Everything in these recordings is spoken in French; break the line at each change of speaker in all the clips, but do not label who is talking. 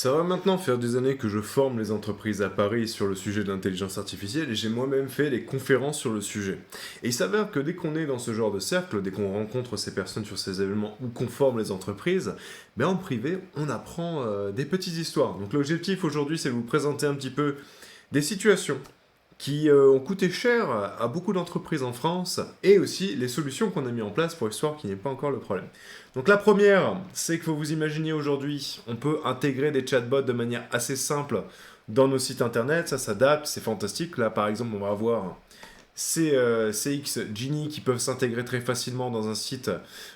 Ça va maintenant faire des années que je forme les entreprises à Paris sur le sujet de l'intelligence artificielle et j'ai moi-même fait des conférences sur le sujet. Et il s'avère que dès qu'on est dans ce genre de cercle, dès qu'on rencontre ces personnes sur ces événements ou qu'on forme les entreprises, ben en privé, on apprend des petites histoires. Donc l'objectif aujourd'hui, c'est de vous présenter un petit peu des situations qui ont coûté cher à beaucoup d'entreprises en France et aussi les solutions qu'on a mis en place pour histoire qu'il n'y ait pas encore le problème. Donc la première, c'est que vous imaginez aujourd'hui, on peut intégrer des chatbots de manière assez simple dans nos sites internet, ça s'adapte, c'est fantastique. Là par exemple, on va avoir ces CX Genie qui peuvent s'intégrer très facilement dans un site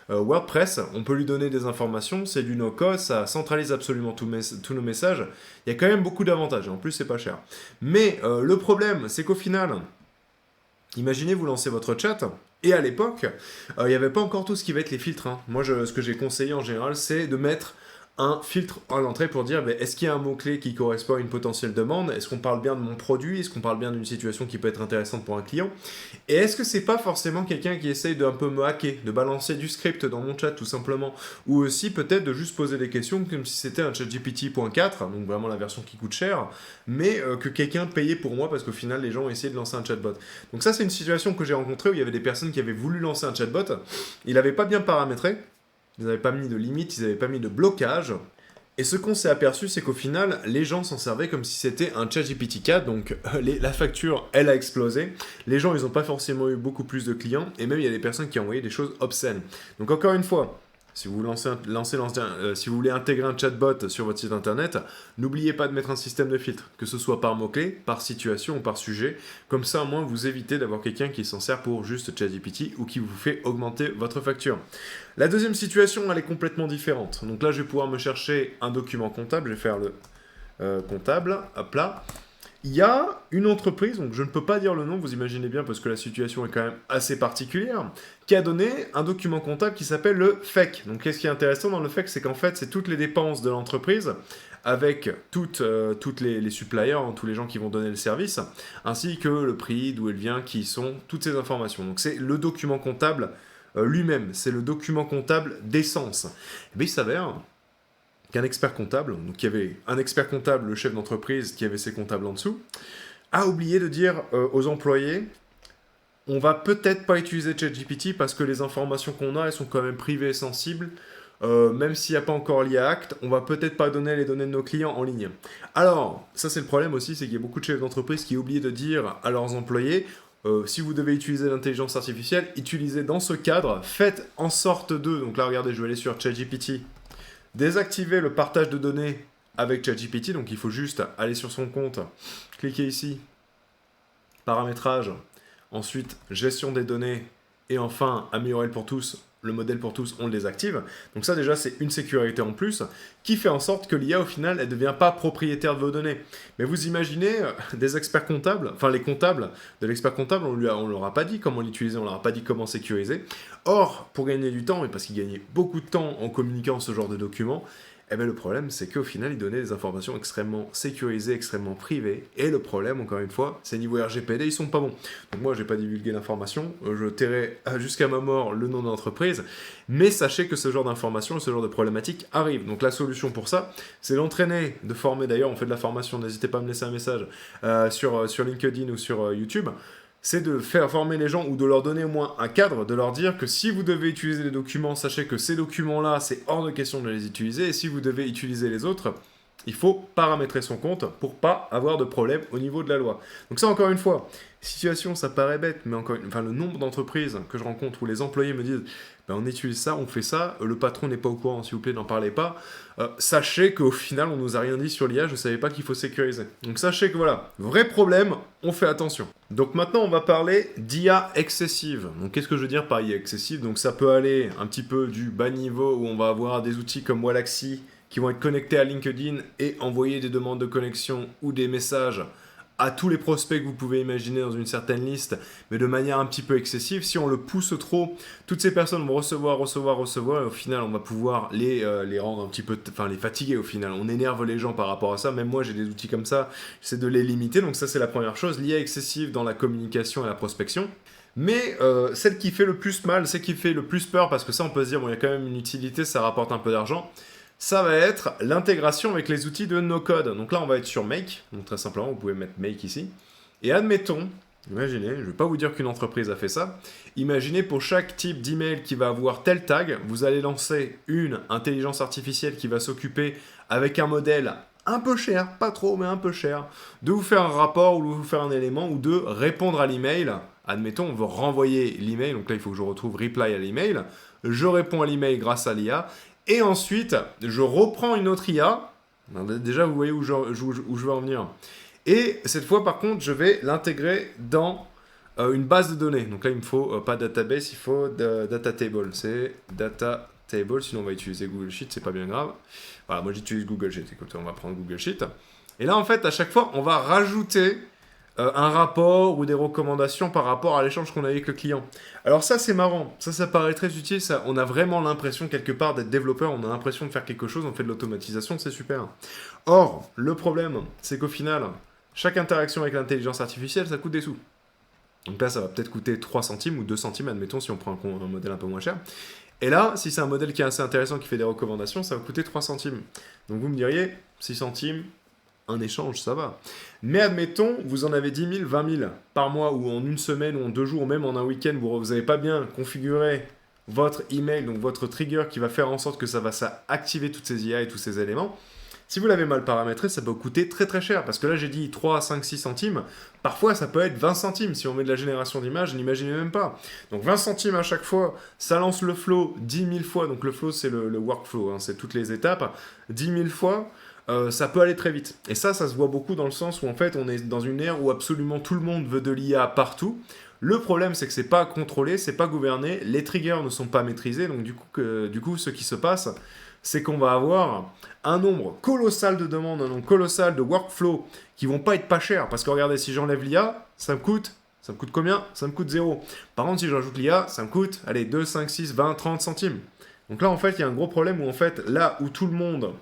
WordPress. On peut lui donner des informations, c'est du no-code, ça centralise absolument tous nos messages. Il y a quand même beaucoup d'avantages, et en plus c'est pas cher. Mais le problème, c'est qu'au final, imaginez vous lancez votre chat, et à l'époque, il n'y avait pas encore tout ce qui va être les filtres, hein. Moi, ce que j'ai conseillé en général, c'est de mettre un filtre à l'entrée pour dire est-ce qu'il y a un mot-clé qui correspond à une potentielle demande. Est-ce qu'on parle bien de mon produit? Est-ce qu'on parle bien d'une situation qui peut être intéressante pour un client? Et est-ce que c'est pas forcément quelqu'un qui essaye de un peu me hacker, de balancer du script dans mon chat tout simplement, ou aussi peut-être de juste poser des questions comme si c'était un chat GPT.4, donc vraiment la version qui coûte cher, mais que quelqu'un payait pour moi parce qu'au final les gens ont essayé de lancer un chatbot. Donc ça c'est une situation que j'ai rencontrée où il y avait des personnes qui avaient voulu lancer un chatbot, il n'avait pas bien paramétré, ils n'avaient pas mis de limite, ils n'avaient pas mis de blocage. Et ce qu'on s'est aperçu, c'est qu'au final, les gens s'en servaient comme si c'était un ChatGPT 4, donc la facture, elle a explosé. Les gens, ils n'ont pas forcément eu beaucoup plus de clients, et même il y a des personnes qui ont envoyé des choses obscènes. Donc encore une fois, si vous, si vous voulez intégrer un chatbot sur votre site internet, n'oubliez pas de mettre un système de filtre, que ce soit par mot-clé, par situation ou par sujet. Comme ça, au moins, vous évitez d'avoir quelqu'un qui s'en sert pour juste ChatGPT ou qui vous fait augmenter votre facture. La deuxième situation, elle est complètement différente. Donc là, je vais pouvoir me chercher un document comptable. Je vais faire le comptable, hop là. Il y a une entreprise, donc je ne peux pas dire le nom, vous imaginez bien parce que la situation est quand même assez particulière, qui a donné un document comptable qui s'appelle le FEC. Donc qu'est-ce qui est intéressant dans le FEC, c'est qu'en fait c'est toutes les dépenses de l'entreprise avec toutes les suppliers, hein, tous les gens qui vont donner le service, ainsi que le prix, d'où elle vient, qui sont toutes ces informations. Donc c'est le document comptable lui-même, c'est le document comptable d'essence. Et bien il s'avère qu'un expert comptable, donc il y avait un expert comptable, le chef d'entreprise qui avait ses comptables en dessous, a oublié de dire aux employés on va peut-être pas utiliser ChatGPT parce que les informations qu'on a, elles sont quand même privées et sensibles. Même s'il n'y a pas encore l'IA Act, on va peut-être pas donner les données de nos clients en ligne. Alors, ça c'est le problème aussi, c'est qu'il y a beaucoup de chefs d'entreprise qui oublient de dire à leurs employés si vous devez utiliser l'intelligence artificielle, utilisez dans ce cadre, faites en sorte de, donc là regardez, je vais aller sur ChatGPT, désactiver le partage de données avec ChatGPT, donc il faut juste aller sur son compte, cliquer ici, paramétrage, ensuite gestion des données, et enfin améliorer pour tous, le modèle pour tous, on le désactive. Donc ça déjà c'est une sécurité en plus qui fait en sorte que l'IA au final elle ne devient pas propriétaire de vos données. Mais vous imaginez des experts comptables, enfin les comptables de l'expert comptable, on leur a pas dit comment l'utiliser, on leur a pas dit comment sécuriser. Or, pour gagner du temps, et parce qu'il gagnait beaucoup de temps en communiquant ce genre de documents, eh bien, le problème, c'est qu'au final, il donnait des informations extrêmement sécurisées, extrêmement privées. Et le problème, encore une fois, c'est niveau RGPD, ils sont pas bons. Donc moi, je vais pas divulguer l'information. Je tairai jusqu'à ma mort le nom d'entreprise. Mais sachez que ce genre d'informations, ce genre de problématiques arrivent. Donc la solution pour ça, c'est d'entraîner, de former. D'ailleurs, on fait de la formation. N'hésitez pas à me laisser un message sur LinkedIn ou sur YouTube. C'est de faire former les gens ou de leur donner au moins un cadre, de leur dire que si vous devez utiliser des documents, sachez que ces documents-là, c'est hors de question de les utiliser, et si vous devez utiliser les autres, il faut paramétrer son compte pour pas avoir de problème au niveau de la loi. Donc ça, encore une fois, situation, ça paraît bête, mais le nombre d'entreprises que je rencontre où les employés me disent ben, on utilise ça, on fait ça, le patron n'est pas au courant, s'il vous plaît, n'en parlez pas. Sachez qu'au final, on nous a rien dit sur l'IA, je ne savais pas qu'il faut sécuriser. Donc sachez que voilà, vrai problème, on fait attention. Donc maintenant, on va parler d'IA excessive. Donc qu'est-ce que je veux dire par IA excessive? Donc ça peut aller un petit peu du bas niveau où on va avoir des outils comme Wallaxy qui vont être connectés à LinkedIn et envoyer des demandes de connexion ou des messages à tous les prospects que vous pouvez imaginer dans une certaine liste, mais de manière un petit peu excessive. Si on le pousse trop, toutes ces personnes vont recevoir, et au final, on va pouvoir les rendre un petit peu, les fatiguer au final. On énerve les gens par rapport à ça. Même moi, j'ai des outils comme ça, j'essaie de les limiter. Donc ça, c'est la première chose. L'IA excessive dans la communication et la prospection. Mais celle qui fait le plus mal, celle qui fait le plus peur, parce que ça, on peut se dire, bon, il y a quand même une utilité, ça rapporte un peu d'argent, ça va être l'intégration avec les outils de no-code. Donc là, on va être sur Make. Donc très simplement, vous pouvez mettre Make ici. Et admettons, imaginez, je ne vais pas vous dire qu'une entreprise a fait ça. Imaginez pour chaque type d'email qui va avoir tel tag, vous allez lancer une intelligence artificielle qui va s'occuper avec un modèle un peu cher, pas trop, mais un peu cher, de vous faire un rapport ou de vous faire un élément ou de répondre à l'email. Admettons, on veut renvoyer l'email, donc là il faut que je retrouve reply à l'email. Je réponds à l'email grâce à l'IA. Et ensuite, je reprends une autre IA. Déjà, vous voyez où je veux en venir. Et cette fois, par contre, je vais l'intégrer dans une base de données. Donc là, il me faut pas database, il faut data table. C'est data table, sinon on va utiliser Google Sheet, c'est pas bien grave. Voilà, moi j'utilise Google Sheet. Écoutez, on va prendre Google Sheet. Et là, en fait, à chaque fois, on va rajouter un rapport ou des recommandations par rapport à l'échange qu'on a avec le client. Alors ça, c'est marrant. Ça paraît très utile. Ça, on a vraiment l'impression, quelque part, d'être développeur. On a l'impression de faire quelque chose. On fait de l'automatisation. C'est super. Or, le problème, c'est qu'au final, chaque interaction avec l'intelligence artificielle, ça coûte des sous. Donc là, ça va peut-être coûter 3 centimes ou 2 centimes, admettons, si on prend un modèle un peu moins cher. Et là, si c'est un modèle qui est assez intéressant, qui fait des recommandations, ça va coûter 3 centimes. Donc vous me diriez, 6 centimes, un échange, ça va. Mais admettons, vous en avez 10 000, 20 000 par mois, ou en une semaine, ou en 2 jours, ou même en un week-end, vous n'avez pas bien configuré votre email, donc votre trigger qui va faire en sorte que ça va activer toutes ces IA et tous ces éléments. Si vous l'avez mal paramétré, ça peut coûter très très cher. Parce que là, j'ai dit 3, 5, 6 centimes. Parfois, ça peut être 20 centimes. Si on met de la génération d'images, n'imaginez même pas. Donc 20 centimes à chaque fois, ça lance le flow 10 000 fois. Donc le flow, c'est le workflow, hein, c'est toutes les étapes. 10 000 fois, ça peut aller très vite. Et ça se voit beaucoup dans le sens où en fait, on est dans une ère où absolument tout le monde veut de l'IA partout. Le problème, c'est que c'est pas contrôlé, c'est pas gouverné, les triggers ne sont pas maîtrisés. Donc du coup, ce qui se passe, c'est qu'on va avoir un nombre colossal de demandes, un nombre colossal de workflows qui vont pas être pas chers. Parce que regardez, si j'enlève l'IA, ça me coûte combien? Ça me coûte 0. Par contre, si j'ajoute l'IA, ça me coûte, allez, 2, 5, 6, 20, 30 centimes. Donc là, en fait, il y a un gros problème où, en fait, là où tout le monde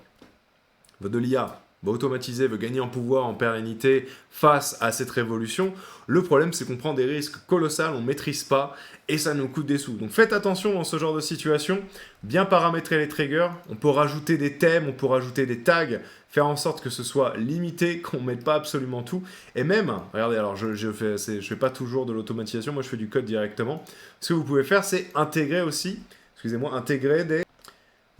veut de l'IA, veut automatiser, veut gagner en pouvoir, en pérennité face à cette révolution, le problème, c'est qu'on prend des risques colossaux, on ne maîtrise pas, et ça nous coûte des sous. Donc faites attention dans ce genre de situation, bien paramétrer les triggers, on peut rajouter des thèmes, on peut rajouter des tags, faire en sorte que ce soit limité, qu'on ne mette pas absolument tout, et même, regardez, alors je fais pas toujours de l'automatisation, moi je fais du code directement, ce que vous pouvez faire, c'est intégrer aussi, intégrer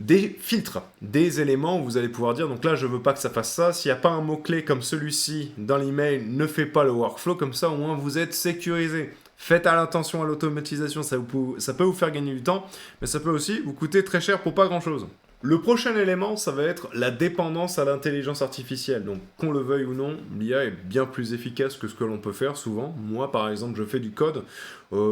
des filtres, des éléments où vous allez pouvoir dire, donc là je veux pas que ça fasse ça, s'il n'y a pas un mot-clé comme celui-ci dans l'email, ne fait pas le workflow, comme ça au moins vous êtes sécurisé. Faites attention à l'automatisation, ça peut vous faire gagner du temps, mais ça peut aussi vous coûter très cher pour pas grand-chose. Le prochain élément, ça va être la dépendance à l'intelligence artificielle. Donc, qu'on le veuille ou non, l'IA est bien plus efficace que ce que l'on peut faire souvent. Moi, par exemple, je fais du code.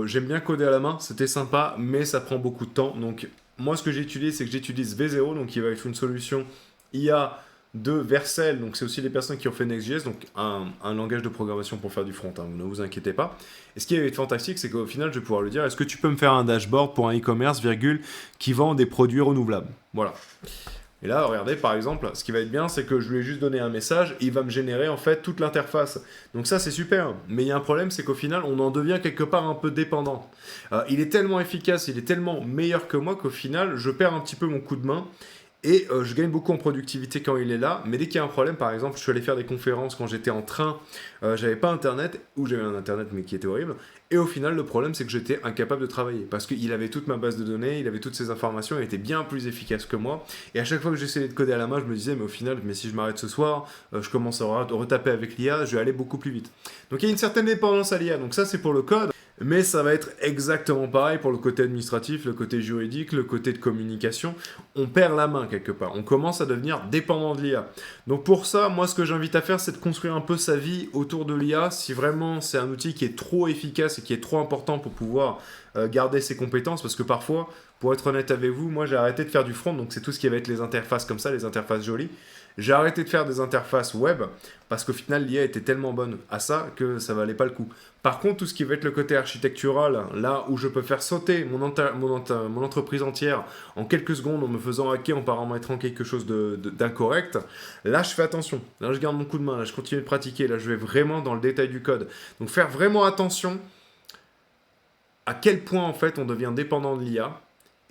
J'aime bien coder à la main, c'était sympa, mais ça prend beaucoup de temps. Donc, moi, ce que j'utilise, c'est que j'utilise V0, donc qui va être une solution IA de Vercel, donc c'est aussi les personnes qui ont fait Next.js, donc un langage de programmation pour faire du front, hein, ne vous inquiétez pas. Et ce qui est fantastique, c'est qu'au final, je vais pouvoir lui dire, est-ce que tu peux me faire un dashboard pour un e-commerce, qui vend des produits renouvelables? Voilà. Et là, regardez, par exemple, ce qui va être bien, c'est que je lui ai juste donné un message, et il va me générer en fait toute l'interface. Donc ça, c'est super. Mais il y a un problème, c'est qu'au final, on en devient quelque part un peu dépendant. Il est tellement efficace, il est tellement meilleur que moi qu'au final, je perds un petit peu mon coup de main. Et je gagne beaucoup en productivité quand il est là, mais dès qu'il y a un problème, par exemple, je suis allé faire des conférences quand j'étais en train, j'avais pas internet, ou j'avais un internet mais qui était horrible, et au final, le problème c'est que j'étais incapable de travailler, parce qu'il avait toute ma base de données, il avait toutes ces informations, il était bien plus efficace que moi, et à chaque fois que j'essayais de coder à la main, je me disais, mais au final, si je m'arrête ce soir, je commence à retaper avec l'IA, je vais aller beaucoup plus vite. Donc il y a une certaine dépendance à l'IA, donc ça c'est pour le code. Mais ça va être exactement pareil pour le côté administratif, le côté juridique, le côté de communication. On perd la main quelque part. On commence à devenir dépendant de l'IA. Donc pour ça, moi ce que j'invite à faire, c'est de construire un peu sa vie autour de l'IA. Si vraiment c'est un outil qui est trop efficace et qui est trop important pour pouvoir garder ses compétences, parce que parfois, pour être honnête avec vous, moi j'ai arrêté de faire du front, donc c'est tout ce qui va être les interfaces comme ça, les interfaces jolies. J'ai arrêté de faire des interfaces web parce qu'au final l'IA était tellement bonne à ça que ça valait pas le coup. Par contre, tout ce qui va être le côté architectural, là où je peux faire sauter mon entreprise entière en quelques secondes en me faisant hacker, en paramétrant quelque chose d'incorrect, là je fais attention. Là je garde mon coup de main, là je continue de pratiquer, là je vais vraiment dans le détail du code. Donc faire vraiment attention à quel point en fait on devient dépendant de l'IA.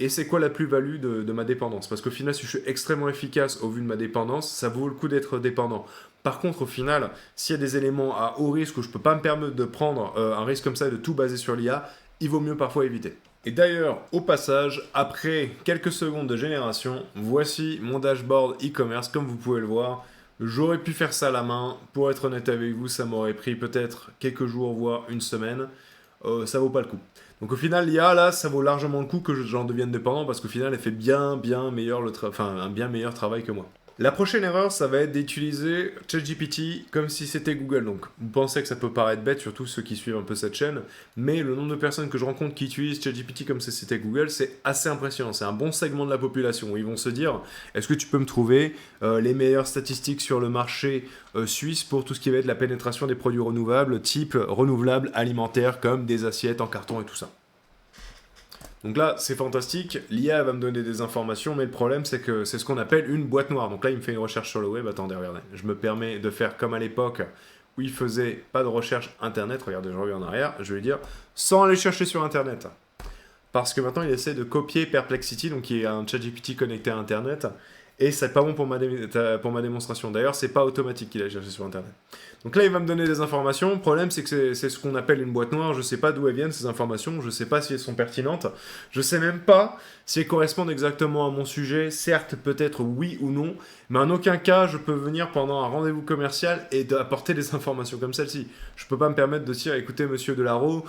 et c'est quoi la plus-value de ma dépendance. Parce qu'au final, si je suis extrêmement efficace au vu de ma dépendance, ça vaut le coup d'être dépendant. Par contre, au final, s'il y a des éléments à haut risque où je ne peux pas me permettre de prendre un risque comme ça et de tout baser sur l'IA, il vaut mieux parfois éviter. Et d'ailleurs, au passage, après quelques secondes de génération, voici mon dashboard e-commerce. Comme vous pouvez le voir, j'aurais pu faire ça à la main. Pour être honnête avec vous, ça m'aurait pris peut-être quelques jours, voire une semaine. Ça vaut pas le coup. Donc au final, l'IA, là, ça vaut largement le coup que j'en devienne dépendant parce qu'au final, elle fait bien meilleur un bien meilleur travail que moi. La prochaine erreur, ça va être d'utiliser ChatGPT comme si c'était Google. Donc, vous pensez que ça peut paraître bête, surtout ceux qui suivent un peu cette chaîne, mais le nombre de personnes que je rencontre qui utilisent ChatGPT comme si c'était Google, c'est assez impressionnant. C'est un bon segment de la population où ils vont se dire, est-ce que tu peux me trouver les meilleures statistiques sur le marché suisse pour tout ce qui va être la pénétration des produits renouvelables, type renouvelables alimentaires comme des assiettes en carton et tout ça. Donc là, c'est fantastique, l'IA va me donner des informations, mais le problème, c'est que c'est ce qu'on appelle une boîte noire. Donc là, il me fait une recherche sur le web, attendez, regardez. Je me permets de faire comme à l'époque où il faisait pas de recherche Internet, regardez, je reviens en arrière, je vais lui dire, sans aller chercher sur Internet. Parce que maintenant, il essaie de copier Perplexity, donc qui est un ChatGPT connecté à Internet, et c'est pas bon pour ma démonstration. D'ailleurs, c'est pas automatique qu'il a cherché sur Internet. Donc là, il va me donner des informations. Le problème, c'est que c'est ce qu'on appelle une boîte noire. Je sais pas d'où elles viennent, ces informations. Je sais pas si elles sont pertinentes. Je sais même pas si elles correspondent exactement à mon sujet. Certes, peut-être oui ou non. Mais en aucun cas, je peux venir pendant un rendez-vous commercial et d'apporter des informations comme celle-ci. Je peux pas me permettre de dire, écoutez, monsieur Delarue,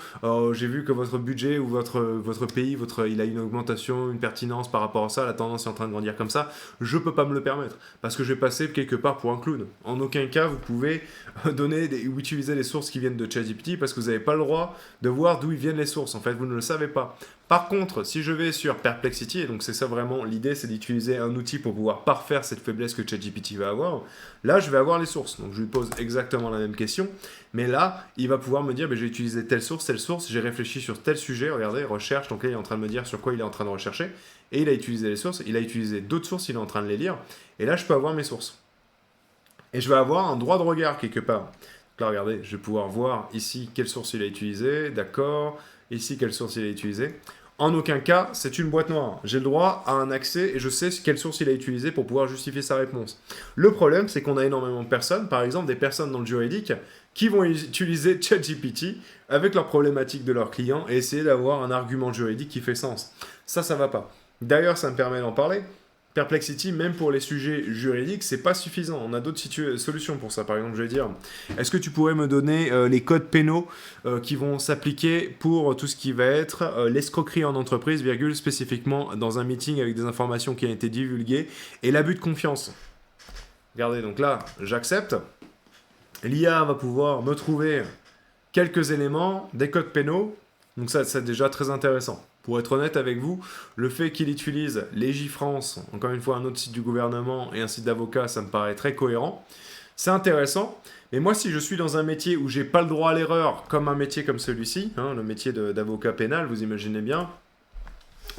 j'ai vu que votre budget ou votre pays, il a une augmentation, une pertinence par rapport à ça. La tendance est en train de grandir comme ça. Je peux pas me le permettre. Parce que je vais passer quelque part pour un clown. En aucun cas, vous pouvez donner ou utiliser les sources qui viennent de ChatGPT parce que vous n'avez pas le droit de voir d'où ils viennent les sources. En fait, vous ne le savez pas. Par contre, si je vais sur Perplexity, et donc c'est ça vraiment l'idée, c'est d'utiliser un outil pour pouvoir parfaire cette faiblesse que ChatGPT va avoir, là, je vais avoir les sources. Donc, je lui pose exactement la même question, mais là, il va pouvoir me dire, j'ai utilisé telle source, j'ai réfléchi sur tel sujet, regardez, recherche, donc là, il est en train de me dire sur quoi il est en train de rechercher, et il a utilisé les sources, il a utilisé d'autres sources, il est en train de les lire, et là, je peux avoir mes sources. Et je vais avoir un droit de regard quelque part. Donc là, regardez, je vais pouvoir voir ici quelle source il a utilisé, d'accord, ici quelle source il a utilisé. En aucun cas, c'est une boîte noire. J'ai le droit à un accès et je sais quelle source il a utilisé pour pouvoir justifier sa réponse. Le problème, c'est qu'on a énormément de personnes, par exemple des personnes dans le juridique, qui vont utiliser ChatGPT avec leurs problématiques de leurs clients et essayer d'avoir un argument juridique qui fait sens. Ça va pas. D'ailleurs, ça me permet d'en parler. Perplexity, même pour les sujets juridiques, c'est pas suffisant. On a d'autres solutions pour ça. Par exemple, je vais dire, est-ce que tu pourrais me donner les codes pénaux qui vont s'appliquer pour tout ce qui va être l'escroquerie en entreprise, virgule, spécifiquement dans un meeting avec des informations qui ont été divulguées, et l'abus de confiance. Regardez, donc là, j'accepte. L'IA va pouvoir me trouver quelques éléments, des codes pénaux. Donc ça, c'est déjà très intéressant. Pour être honnête avec vous, le fait qu'il utilise Légifrance, encore une fois un autre site du gouvernement et un site d'avocat, ça me paraît très cohérent. C'est intéressant, mais moi si je suis dans un métier où j'ai pas le droit à l'erreur, comme un métier comme celui-ci, le métier d'avocat pénal, vous imaginez bien,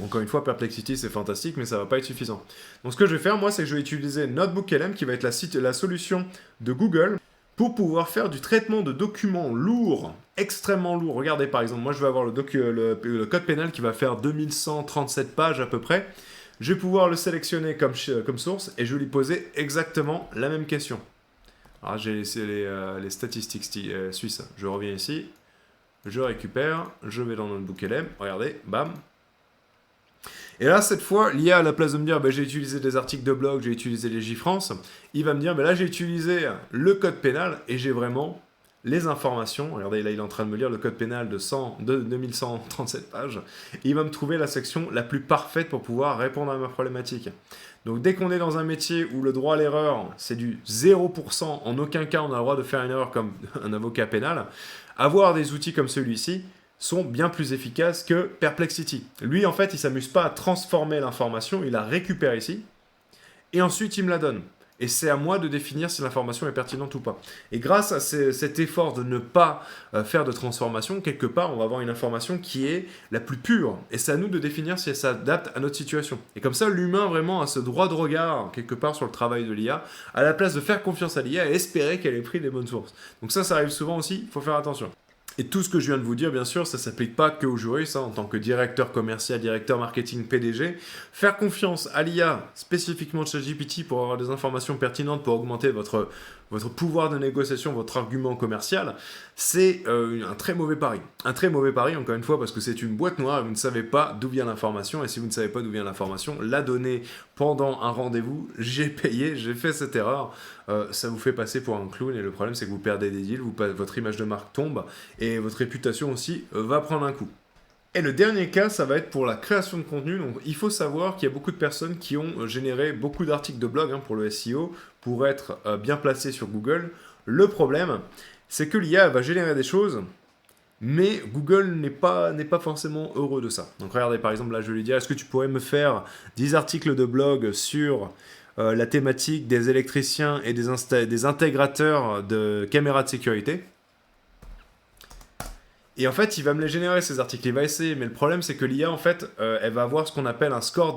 encore une fois, Perplexity, c'est fantastique, mais ça va pas être suffisant. Donc ce que je vais faire, moi, c'est que je vais utiliser NotebookLM, qui va être la solution de Google, pour pouvoir faire du traitement de documents lourds, extrêmement lourds. Regardez par exemple, moi je vais avoir le code pénal qui va faire 2137 pages à peu près. Je vais pouvoir le sélectionner comme source et je vais lui poser exactement la même question. Alors j'ai laissé les statistiques suisses. Je reviens ici, je récupère, je vais dans NotebookLM, regardez, bam. Et là, cette fois, l'IA, à la place de me dire j'ai utilisé des articles de blog, j'ai utilisé Légifrance, il va me dire là, j'ai utilisé le code pénal et j'ai vraiment les informations. Regardez, là, il est en train de me lire le code pénal de 2137 pages. Et il va me trouver la section la plus parfaite pour pouvoir répondre à ma problématique. Donc, dès qu'on est dans un métier où le droit à l'erreur, c'est du 0%, en aucun cas, on a le droit de faire une erreur comme un avocat pénal, avoir des outils comme celui-ci sont bien plus efficaces que Perplexity. Lui, en fait, il ne s'amuse pas à transformer l'information, il la récupère ici, et ensuite il me la donne. Et c'est à moi de définir si l'information est pertinente ou pas. Et grâce à cet effort de ne pas faire de transformation, quelque part, on va avoir une information qui est la plus pure. Et c'est à nous de définir si elle s'adapte à notre situation. Et comme ça, l'humain vraiment a ce droit de regard, quelque part, sur le travail de l'IA, à la place de faire confiance à l'IA et espérer qu'elle ait pris les bonnes sources. Donc ça arrive souvent aussi, il faut faire attention. Et tout ce que je viens de vous dire, bien sûr, ça ne s'applique pas que aux juristes, hein, en tant que directeur commercial, directeur marketing, PDG. Faire confiance à l'IA, spécifiquement de ChatGPT, pour avoir des informations pertinentes, pour augmenter votre pouvoir de négociation, votre argument commercial, c'est un très mauvais pari. Un très mauvais pari, encore une fois, parce que c'est une boîte noire et vous ne savez pas d'où vient l'information. Et si vous ne savez pas d'où vient l'information, la donner pendant un rendez-vous, j'ai payé, j'ai fait cette erreur. Ça vous fait passer pour un clown et le problème c'est que vous perdez des deals, votre image de marque tombe et votre réputation aussi va prendre un coup. Et le dernier cas, ça va être pour la création de contenu. Donc, il faut savoir qu'il y a beaucoup de personnes qui ont généré beaucoup d'articles de blog pour le SEO, pour être bien placés sur Google. Le problème, c'est que l'IA va générer des choses, mais Google n'est pas forcément heureux de ça. Donc regardez, par exemple, là, je vais lui dire, est-ce que tu pourrais me faire 10 articles de blog sur la thématique des électriciens et des intégrateurs de caméras de sécurité? Et en fait, il va me les générer, ces articles. Il va essayer. Mais le problème, c'est que l'IA, en fait, elle va avoir ce qu'on appelle un score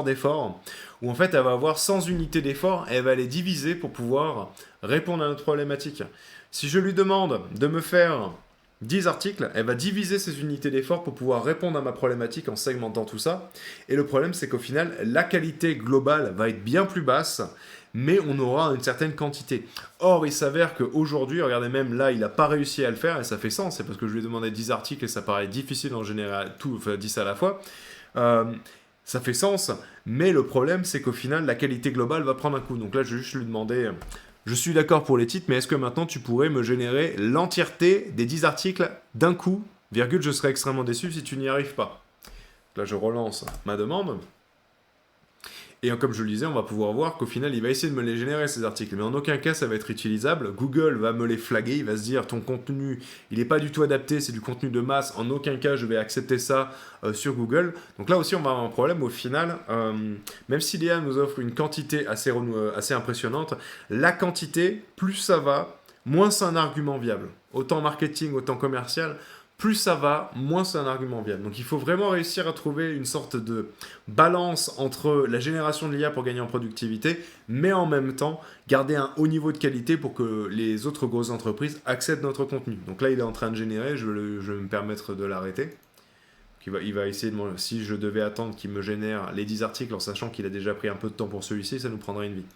d'effort, où en fait, elle va avoir 100 unités d'effort et elle va les diviser pour pouvoir répondre à notre problématique. Si je lui demande de me faire 10 articles, elle va diviser ces unités d'effort pour pouvoir répondre à ma problématique en segmentant tout ça. Et le problème, c'est qu'au final, la qualité globale va être bien plus basse, mais on aura une certaine quantité. Or, il s'avère qu'aujourd'hui, regardez, même là, il n'a pas réussi à le faire, et ça fait sens, c'est parce que je lui ai demandé 10 articles et ça paraît difficile d'en générer tout, enfin 10 à la fois. Ça fait sens, mais le problème, c'est qu'au final, la qualité globale va prendre un coup. Donc là, je vais juste lui demander, je suis d'accord pour les titres, mais est-ce que maintenant tu pourrais me générer l'entièreté des 10 articles d'un coup, virgule, je serais extrêmement déçu si tu n'y arrives pas. Là, je relance ma demande. Et comme je le disais, on va pouvoir voir qu'au final, il va essayer de me les générer, ces articles. Mais en aucun cas, ça va être utilisable. Google va me les flaguer. Il va se dire, ton contenu, il n'est pas du tout adapté. C'est du contenu de masse. En aucun cas, je vais accepter ça sur Google. Donc là aussi, on va avoir un problème. Au final, même si l'IA nous offre une quantité assez impressionnante, la quantité, plus ça va, moins c'est un argument viable. Autant marketing, autant commercial, plus ça va, moins c'est un argument viable. Donc il faut vraiment réussir à trouver une sorte de balance entre la génération de l'IA pour gagner en productivité, mais en même temps garder un haut niveau de qualité pour que les autres grosses entreprises accèdent à notre contenu. Donc là il est en train de générer, je vais me permettre de l'arrêter. Il va essayer de si je devais attendre qu'il me génère les 10 articles en sachant qu'il a déjà pris un peu de temps pour celui-ci, ça nous prendrait une vie.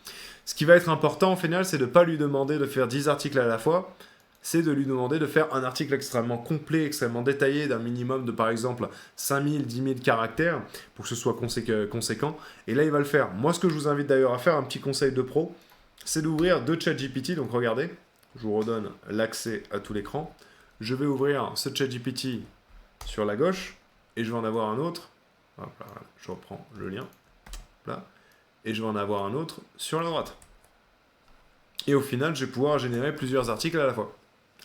Ce qui va être important au final, c'est de ne pas lui demander de faire 10 articles à la fois, c'est de lui demander de faire un article extrêmement complet, extrêmement détaillé, d'un minimum de par exemple 5000, 10 000 caractères, pour que ce soit conséquent. Et là, il va le faire. Moi, ce que je vous invite d'ailleurs à faire, un petit conseil de pro, c'est d'ouvrir deux ChatGPT. Donc regardez, je vous redonne l'accès à tout l'écran. Je vais ouvrir ce ChatGPT sur la gauche, et je vais en avoir un autre. Hop là, je reprends le lien. Là. Et je vais en avoir un autre sur la droite. Et au final, je vais pouvoir générer plusieurs articles à la fois.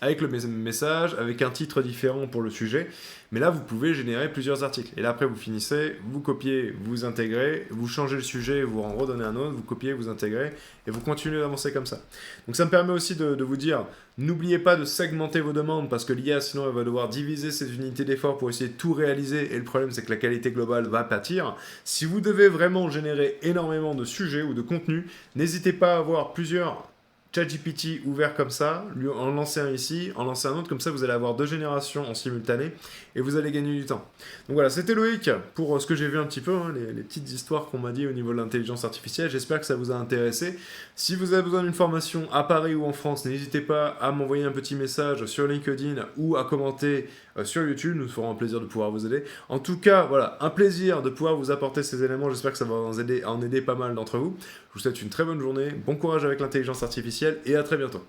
Avec le même message, avec un titre différent pour le sujet. Mais là, vous pouvez générer plusieurs articles. Et là, après, vous finissez, vous copiez, vous intégrez, vous changez le sujet, vous en redonnez un autre, vous copiez, vous intégrez, et vous continuez d'avancer comme ça. Donc ça me permet aussi de vous dire, n'oubliez pas de segmenter vos demandes, parce que l'IA, sinon, elle va devoir diviser ses unités d'effort pour essayer de tout réaliser, et le problème, c'est que la qualité globale va pâtir. Si vous devez vraiment générer énormément de sujets ou de contenus, n'hésitez pas à avoir plusieurs ChatGPT ouvert comme ça, lui en lancer un ici, en lancer un autre, comme ça vous allez avoir deux générations en simultané et vous allez gagner du temps. Donc voilà, c'était Loïc pour ce que j'ai vu un petit peu, les petites histoires qu'on m'a dit au niveau de l'intelligence artificielle. J'espère que ça vous a intéressé. Si vous avez besoin d'une formation à Paris ou en France, n'hésitez pas à m'envoyer un petit message sur LinkedIn ou à commenter sur YouTube. Nous ferons un plaisir de pouvoir vous aider. En tout cas, voilà, un plaisir de pouvoir vous apporter ces éléments. J'espère que ça va en aider pas mal d'entre vous. Je vous souhaite une très bonne journée, bon courage avec l'intelligence artificielle et à très bientôt.